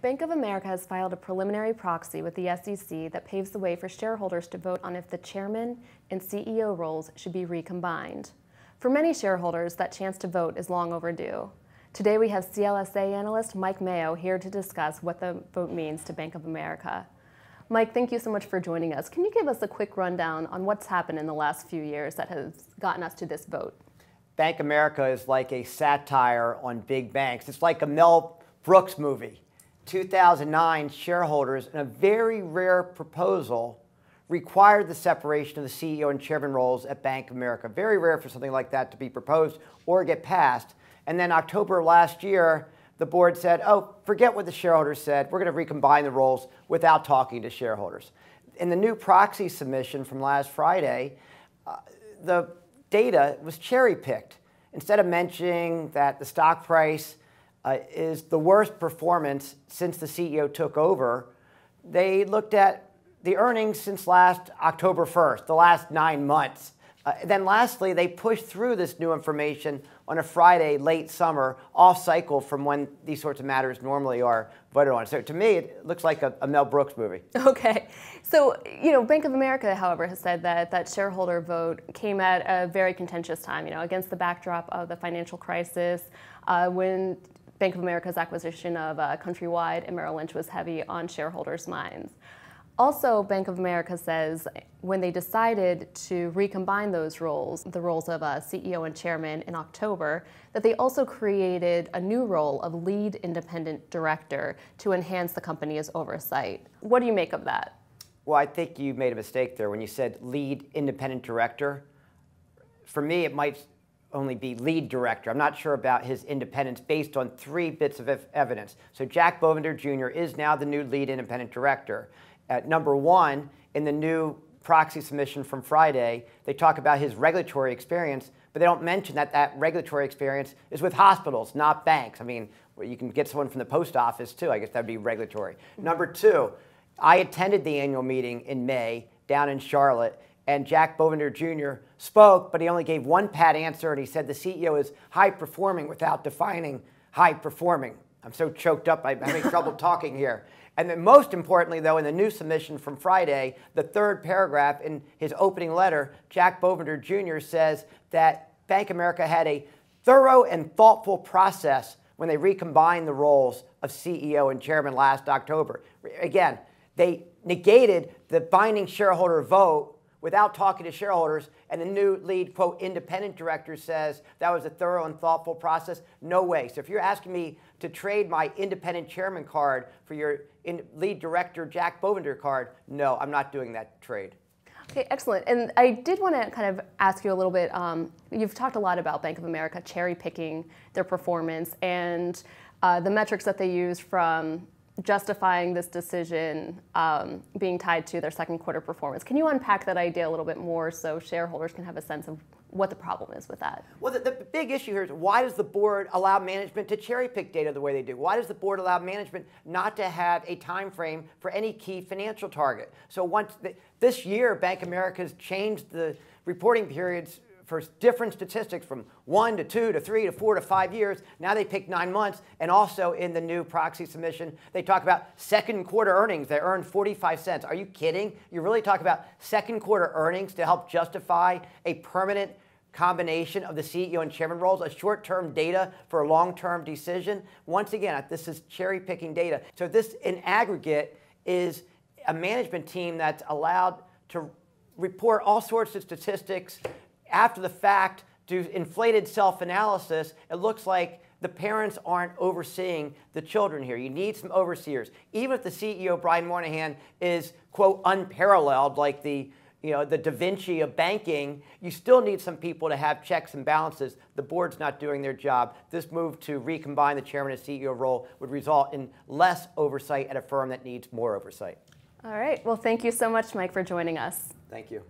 Bank of America has filed a preliminary proxy with the SEC that paves the way for shareholders to vote on if the chairman and CEO roles should be recombined. For many shareholders, that chance to vote is long overdue. Today we have CLSA analyst Mike Mayo here to discuss what the vote means to Bank of America. Mike, thank you so much for joining us. Can you give us a quick rundown on what's happened in the last few years that has gotten us to this vote? Bank of America is like a satire on big banks. It's like a Mel Brooks movie. 2009, shareholders, in a very rare proposal, required the separation of the CEO and chairman roles at Bank of America. Very rare for something like that to be proposed or get passed. And then October of last year, the board said, oh, forget what the shareholders said. We're going to recombine the roles without talking to shareholders. In the new proxy submission from last Friday, the data was cherry-picked. Instead of mentioning that the stock price is the worst performance since the CEO took over, they looked at the earnings since last October 1st, the last 9 months. Then lastly, they pushed through this new information on a Friday, late summer, off cycle from when these sorts of matters normally are voted on. So to me, it looks like a Mel Brooks movie. Okay. So, Bank of America, however, has said that that shareholder vote came at a very contentious time, against the backdrop of the financial crisis, when Bank of America's acquisition of Countrywide and Merrill Lynch was heavy on shareholders' minds. Also, Bank of America says when they decided to recombine those roles, the roles of CEO and chairman in October, that they also created a new role of lead independent director to enhance the company's oversight. What do you make of that? Well, I think you made a mistake there when you said lead independent director. For me, it might only be lead director. I'm not sure about his independence based on 3 bits of evidence. So Jack Bovender Jr. is now the new lead independent director. At number 1, in the new proxy submission from Friday, they talk about his regulatory experience, but they don't mention that that regulatory experience is with hospitals, not banks. I mean, you can get someone from the post office too. I guess that would be regulatory. Number 2, I attended the annual meeting in May down in Charlotte, and Jack Bovender Jr. spoke, but he only gave one pat answer, and he said the CEO is high performing without defining high performing. I'm so choked up, I'm having trouble talking here. And then most importantly, though, in the new submission from Friday, the 3rd paragraph in his opening letter, Jack Bovender Jr. says that Bank of America had a thorough and thoughtful process when they recombined the roles of CEO and chairman last October. Again, they negated the binding shareholder vote without talking to shareholders, and the new lead, quote, independent director says that was a thorough and thoughtful process. No way. So if you're asking me to trade my independent chairman card for your lead director Jack Bovender card, no, I'm not doing that trade. Okay, excellent. And I did want to kind of ask you a little bit, you've talked a lot about Bank of America cherry-picking their performance and the metrics that they use from justifying this decision being tied to their second quarter performance. Can you unpack that idea a little bit more so shareholders can have a sense of what the problem is with that? Well, the big issue here is why does the board allow management to cherry pick data the way they do? Why does the board allow management not to have a time frame for any key financial target? So this year, Bank of America has changed the reporting periods for different statistics from 1 to 2 to 3 to 4 to 5 years. Now they pick 9 months. And also in the new proxy submission, they talk about second quarter earnings. They earned 45 cents. Are you kidding? You really talk about second quarter earnings to help justify a permanent combination of the CEO and chairman roles, a short-term data for a long-term decision? Once again, this is cherry-picking data. So this, in aggregate, is a management team that's allowed to report all sorts of statistics after the fact, do inflated self-analysis. It looks like the parents aren't overseeing the children here. You need some overseers. Even if the CEO, Brian Moynihan, is, quote, unparalleled, like the Da Vinci of banking, you still need some people to have checks and balances. The board's not doing their job. This move to recombine the chairman and CEO role would result in less oversight at a firm that needs more oversight. All right. Well, thank you so much, Mike, for joining us. Thank you.